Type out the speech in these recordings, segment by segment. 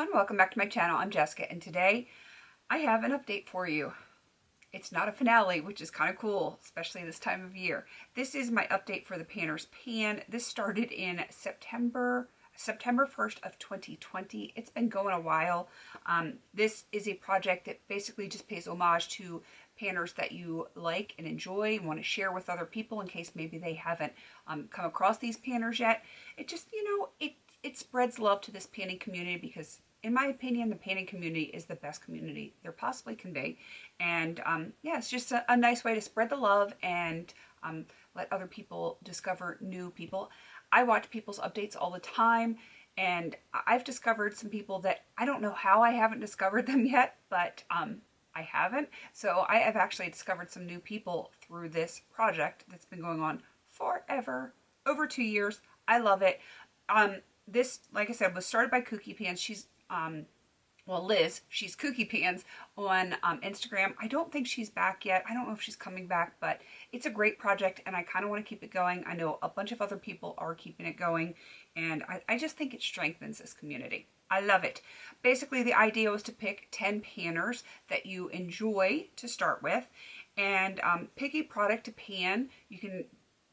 everyone, welcome back to my channel. I'm Jessica, and today I have an update for you. It's not a finale, which is kind of cool, especially this time of year. This is my update for the Panner's Pan. This started in September 1st of 2020. It's been going a while. This is a project that basically just pays homage to panners that you like and enjoy and want to share with other people in case maybe they haven't come across these panners yet. It just, it spreads love to this panning community because, in my opinion, the panning community is the best community there possibly can be. And yeah, it's just a nice way to spread the love and let other people discover new people. I watch people's updates all the time, and I've discovered some people that I don't know how I haven't discovered them yet, but I haven't. So I have actually discovered some new people through this project that's been going on forever, over 2 years. I love it. This, like I said, was started by Kooky Pans. She's, Liz, she's Kooky Pans on Instagram. I don't think she's back yet. I don't know if she's coming back, but it's a great project and I kind of want to keep it going. I know a bunch of other people are keeping it going, and I just think it strengthens this community. I love it. Basically, the idea was to pick 10 panners that you enjoy to start with and pick a product to pan. You can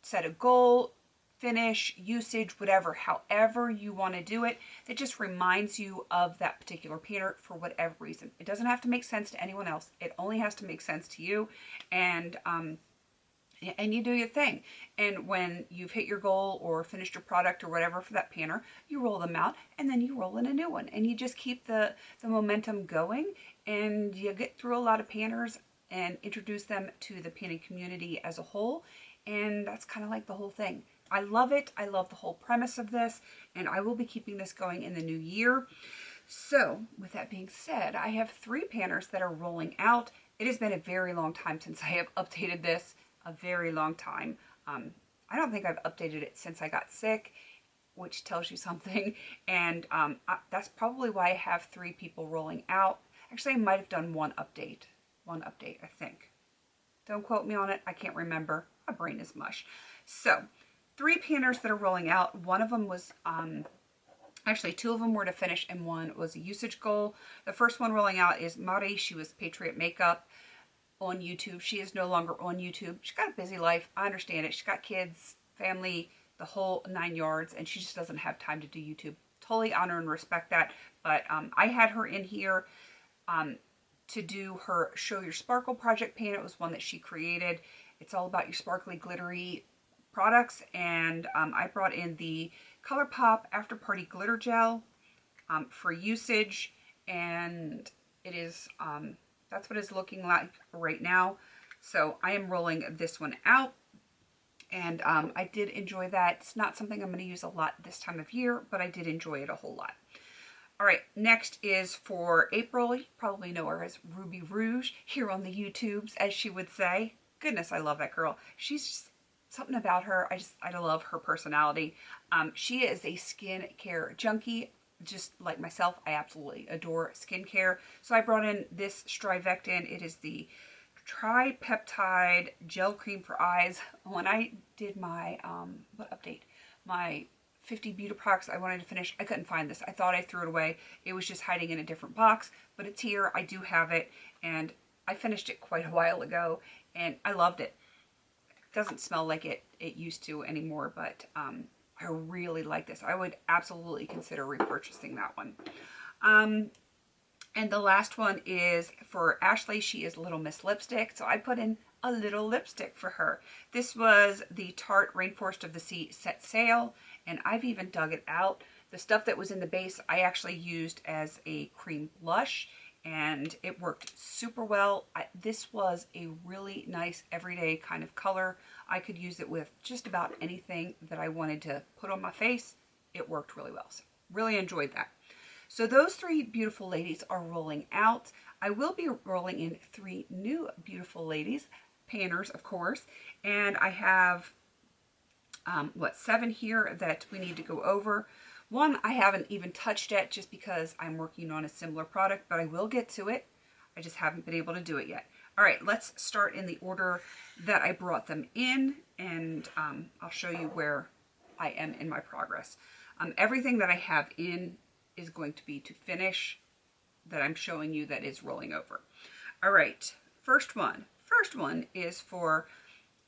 set a goal, finish, usage, whatever, however you want to do it, that just reminds you of that particular panner for whatever reason. It doesn't have to make sense to anyone else. It only has to make sense to you, and you do your thing. And when you've hit your goal or finished your product or whatever for that panner, you roll them out and then you roll in a new one, and you just keep the momentum going, and you get through a lot of panners and introduce them to the panning community as a whole. And that's kind of like the whole thing. I love it. I love the whole premise of this, and I will be keeping this going in the new year. So with that being said, I have 3 panners that are rolling out. It has been a very long time since I have updated this, a very long time. I don't think I've updated it since I got sick, which tells you something. And that's probably why I have 3 people rolling out. Actually, I might have done one update, I think. Don't quote me on it. I can't remember. My brain is mush. So 3 panners that are rolling out. One of them was, actually 2 of them were to finish and one was a usage goal. The first one rolling out is Mari. She was Patriot Makeup on YouTube. She is no longer on YouTube. She's got a busy life. I understand it. She's got kids, family, the whole 9 yards, and she just doesn't have time to do YouTube. Totally honor and respect that. But I had her in here to do her Show Your Sparkle project pan. It was one that she created. It's all about your sparkly, glittery products, and I brought in the ColourPop After Party Glitter Gel for usage, and it is that's what it's looking like right now. So I am rolling this one out, and I did enjoy that. It's not something I'm going to use a lot this time of year, but I did enjoy it a whole lot. All right, next is for April. You probably know her as Ruby Rouge here on the YouTubes, as she would say. Goodness, I love that girl. She's just something about her. I love her personality. She is a skincare junkie, just like myself. I absolutely adore skincare. So I brought in this Strivectin. It is the Tripeptide Gel Cream for Eyes. When I did my, my 50 beauty products I wanted to finish, I couldn't find this. I thought I threw it away. It was just hiding in a different box, but it's here. I do have it, and I finished it quite a while ago, and I loved it. Doesn't smell like it used to anymore, but I really like this. I would absolutely consider repurchasing that one. And the last one is for Ashley. She is Little Miss Lipstick, so I put in a little lipstick for her. This was the Tarte Rainforest of the Sea Set Sail, and I've even dug it out. The stuff that was in the base I actually used as a cream blush, and it worked super well. This was a really nice everyday kind of color. I could use it with just about anything that I wanted to put on my face. It worked really well, so really enjoyed that. So those 3 beautiful ladies are rolling out. I will be rolling in 3 new beautiful ladies, panners of course, and I have 7 here that we need to go over. One I haven't even touched yet just because I'm working on a similar product, but I will get to it. I just haven't been able to do it yet. All right, let's start in the order that I brought them in, and I'll show you where I am in my progress. Everything that I have in is going to be to finish that I'm showing you that is rolling over. All right, first one. First one is for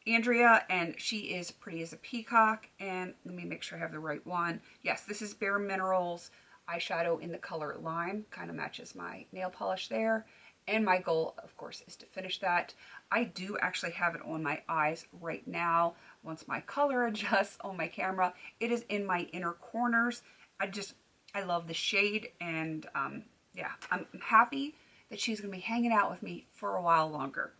Andrea, and she is Pretty as a Peacock. And let me make sure I have the right one. Yes, this is Bare Minerals eyeshadow in the color Lime. Kind of matches my nail polish there. And my goal, of course, is to finish that. I do actually have it on my eyes right now. Once my color adjusts on my camera, it is in my inner corners. I love the shade, and yeah, I'm happy that she's going to be hanging out with me for a while longer,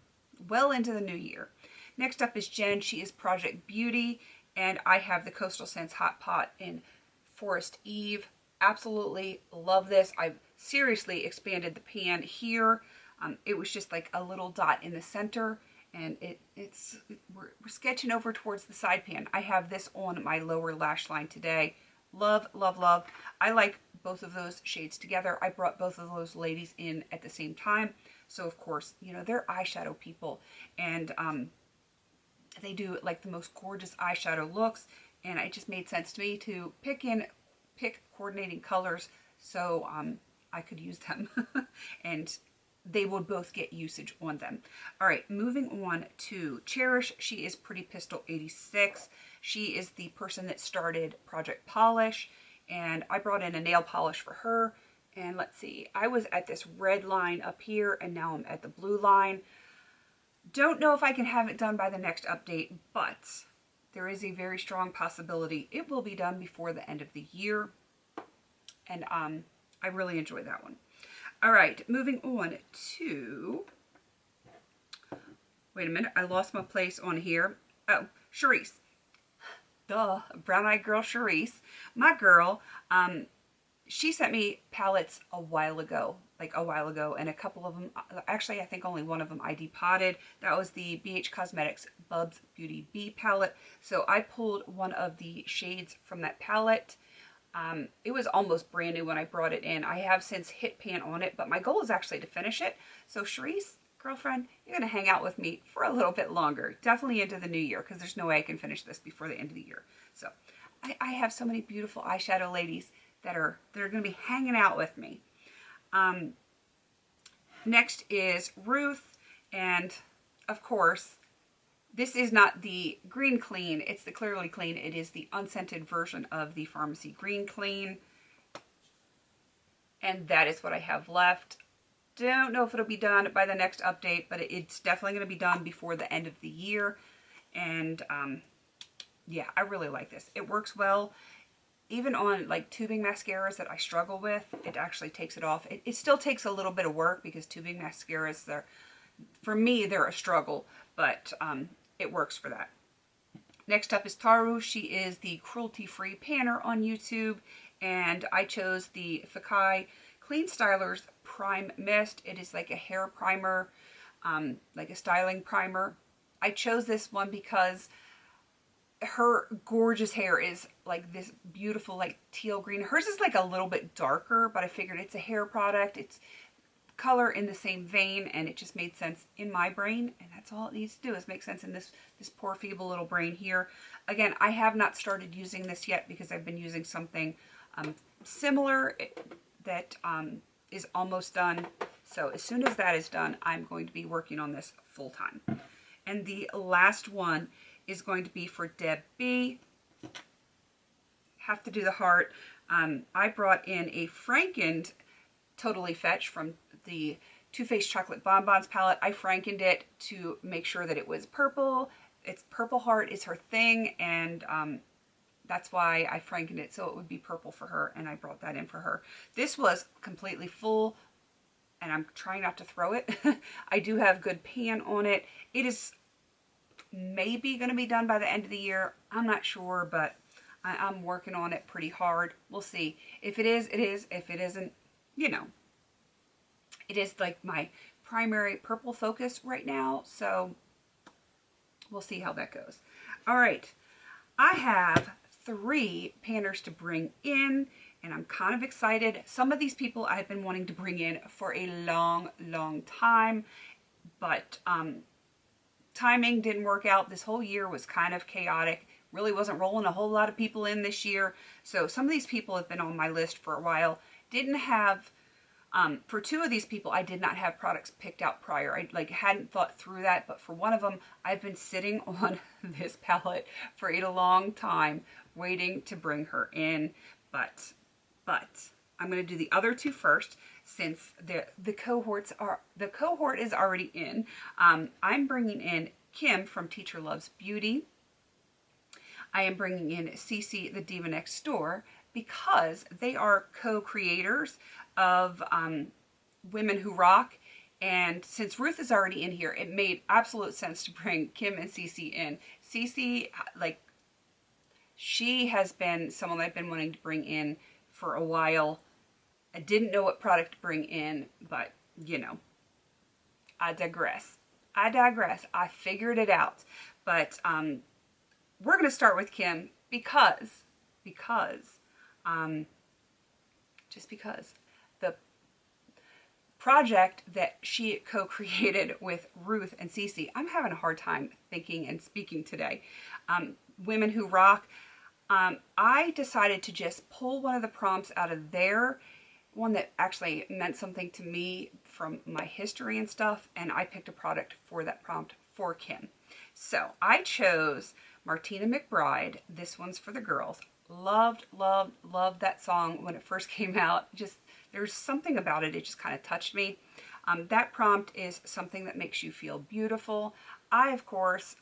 well into the new year. Next up is Jen. She is Project Beauty, and I have the Coastal Scents Hot Pot in Forest Eve. Absolutely love this. I've seriously expanded the pan here. It was just like a little dot in the center, and we're sketching over towards the side pan. I have this on my lower lash line today. Love, love, love. I like both of those shades together. I brought both of those ladies in at the same time. So of course, you know, they're eyeshadow people, and they do like the most gorgeous eyeshadow looks, and it just made sense to me to pick coordinating colors so I could use them and they would both get usage on them. All right, moving on to Cherish. She is Pretty Pistol 86. She is the person that started Project Polish, and I brought in a nail polish for her. And let's see, I was at this red line up here, and now I'm at the blue line. Don't know if I can have it done by the next update, but there is a very strong possibility it will be done before the end of the year. And I really enjoy that one. All right, moving on to, wait a minute, I lost my place on here. Oh, Charisse. Duh, Brown Eyed Girl Charisse. My girl, she sent me palettes a while ago, and a couple of them, actually I think only one of them I depotted. That was the BH Cosmetics Bubs Beauty Bee palette. So I pulled one of the shades from that palette. It was almost brand new when I brought it in. I have since hit pan on it, but my goal is actually to finish it. So Charisse, girlfriend, you're going to hang out with me for a little bit longer. Definitely into the new year, because there's no way I can finish this before the end of the year. So I have so many beautiful eyeshadow ladies that are going to be hanging out with me. Next is Ruth, and of course, this is not the Green Clean, it's the Clearly Clean. It is the unscented version of the Pharmacy Green Clean. And that is what I have left. Don't know if it'll be done by the next update, but it's definitely going to be done before the end of the year. And yeah, I really like this. It works well. Even on like tubing mascaras that I struggle with, it actually takes it off. It still takes a little bit of work because tubing mascaras, for me, they're a struggle, but it works for that. Next up is Taru. She is the cruelty-free panner on YouTube, and I chose the Fakai Clean Stylers Prime Mist. It is like a hair primer, like a styling primer. I chose this one because her gorgeous hair is like this beautiful like teal green. Hers is like a little bit darker, but I figured it's a hair product. It's color in the same vein, and it just made sense in my brain, and that's all it needs to do is make sense in this poor feeble little brain here. Again, I have not started using this yet because I've been using something similar that is almost done. So as soon as that is done, I'm going to be working on this full time. And the last one is going to be for Deb B. Have to do the heart. I brought in a Frankened Totally Fetch from the Too Faced Chocolate Bonbons palette. I Frankened it to make sure that it was purple. It's purple heart is her thing, and that's why I Frankened it so it would be purple for her, and I brought that in for her. This was completely full, and I'm trying not to throw it. I do have good pan on it. It is maybe going to be done by the end of the year. I'm not sure, but I'm working on it pretty hard. We'll see. If it is, it is. If it isn't, you know, it is like my primary purple focus right now, so we'll see how that goes. All right, I have 3 panners to bring in, and I'm kind of excited. Some of these people I've been wanting to bring in for a long, long time, but timing didn't work out. This whole year was kind of chaotic. Really wasn't rolling a whole lot of people in this year. So some of these people have been on my list for a while, didn't have, for two of these people, I did not have products picked out prior. I like hadn't thought through that, but for one of them, I've been sitting on this palette for a long time, waiting to bring her in. But I'm going to do the other two first, since the cohort is already in. I'm bringing in Kim from Teacher Loves Beauty. I am bringing in Cece, the Diva Next Door, because they are co-creators of Women Who Rock. And since Ruth is already in here, it made absolute sense to bring Kim and Cece in. Cece, like, she has been someone I've been wanting to bring in for a while. I didn't know what product to bring in, but, you know, I digress. I figured it out. But we're going to start with Kim because the project that she co-created with Ruth and Cece, I'm having a hard time thinking and speaking today. Women Who Rock. I decided to just pull one of the prompts out of there, one that actually meant something to me from my history and stuff, and I picked a product for that prompt for Kim. So I chose Martina McBride. This one's for the girls. Loved that song when it first came out. Just, there's something about it, it just kind of touched me. That prompt is something that makes you feel beautiful. I, of course,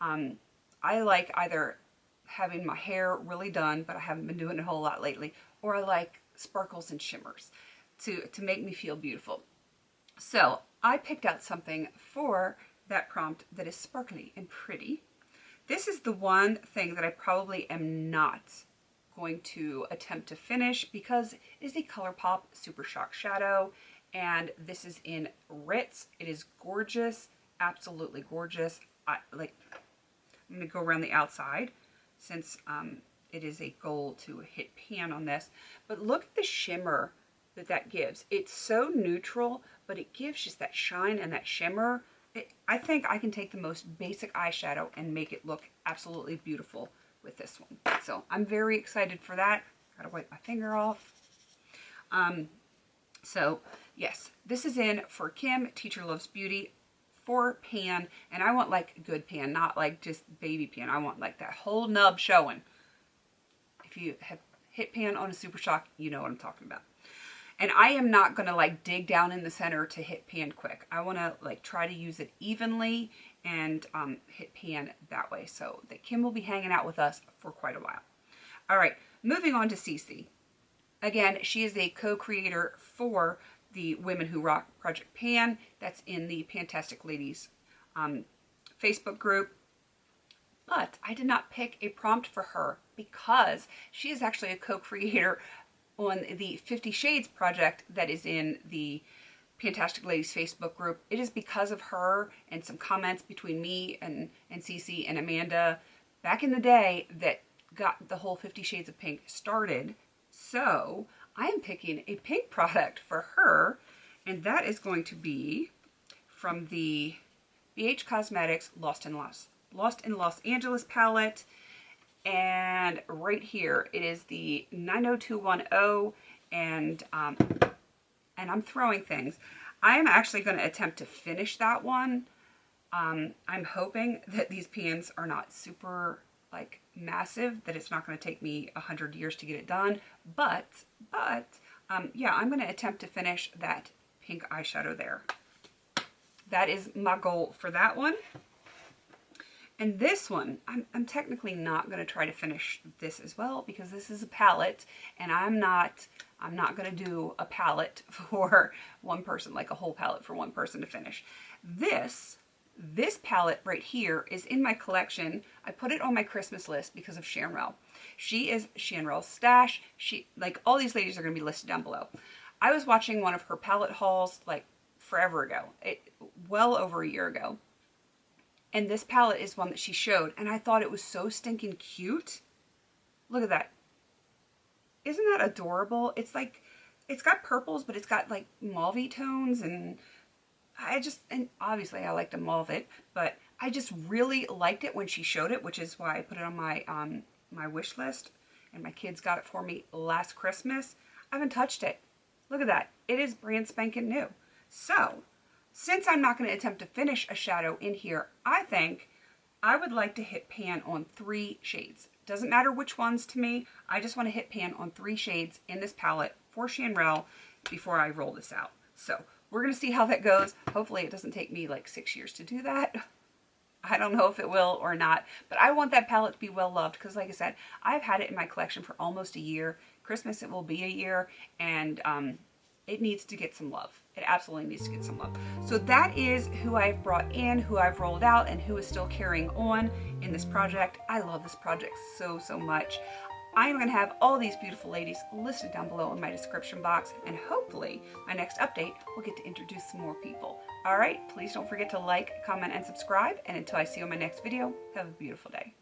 I like either having my hair really done, but I haven't been doing it a whole lot lately, or I like sparkles and shimmers to make me feel beautiful. So I picked out something for that prompt that is sparkly and pretty. This is the one thing that I probably am not going to attempt to finish because it is a ColourPop Super Shock Shadow, and this is in Ritz. It is gorgeous, absolutely gorgeous. I'm going to go around the outside since it is a goal to hit pan on this. But look at the shimmer that gives. It's so neutral, but it gives just that shine and that shimmer. I think I can take the most basic eyeshadow and make it look absolutely beautiful with this one. So I'm very excited for that. Gotta wipe my finger off. So yes, this is in for Kim, Teacher Loves Beauty, for pan, and I want like good pan, not like just baby pan. I want like that whole nub showing. If you have hit pan on a Super Shock, you know what I'm talking about. And I am not going to like dig down in the center to hit pan quick. I want to like try to use it evenly and hit pan that way, so that Kim will be hanging out with us for quite a while. All right, moving on to Cece. Again, she is a co-creator for the Women Who Rock Project Pan. That's in the Fantastic Ladies Facebook group. But I did not pick a prompt for her because she is actually a co-creator on the 50 Shades project that is in the Fantastic Ladies Facebook group. It is because of her and some comments between me and Cece and Amanda back in the day that got the whole 50 Shades of Pink started. So I am picking a pink product for her, and that is going to be from the BH Cosmetics Lost in Los Angeles palette. And right here, it is the 90210, and I'm throwing things. I am actually going to attempt to finish that one. I'm hoping that these pans are not super like massive, that it's not going to take me 100 years to get it done. But yeah, I'm going to attempt to finish that pink eyeshadow there. That is my goal for that one. And this one, I'm technically not going to try to finish this as well because this is a palette, and I'm not going to do a palette for one person, like a whole palette for one person to finish. This palette right here is in my collection. I put it on my Christmas list because of Shanrell. She is Shanrell's stash. She, like, all these ladies are going to be listed down below. I was watching one of her palette hauls like forever ago, well over a year ago. And this palette is one that she showed, and I thought it was so stinking cute. Look at that. Isn't that adorable? It's like, it's got purples, but it's got like mauve tones, and and obviously I like to mauve it, but I just really liked it when she showed it, which is why I put it on my my wish list, and my kids got it for me last Christmas. I haven't touched it. Look at that. It is brand spanking new. So, since I'm not going to attempt to finish a shadow in here, I think I would like to hit pan on 3 shades. Doesn't matter which ones to me. I just want to hit pan on 3 shades in this palette for Chanrel before I roll this out. So we're going to see how that goes. Hopefully it doesn't take me like 6 years to do that. I don't know if it will or not, but I want that palette to be well loved because, like I said, I've had it in my collection for almost a year. Christmas it will be a year, and it needs to get some love. It absolutely needs to get some love. So that is who I've brought in, who I've rolled out, and who is still carrying on in this project. I love this project so, so much. I am going to have all these beautiful ladies listed down below in my description box, and hopefully my next update will get to introduce some more people. All right, please don't forget to like, comment, and subscribe, and until I see you in my next video, have a beautiful day.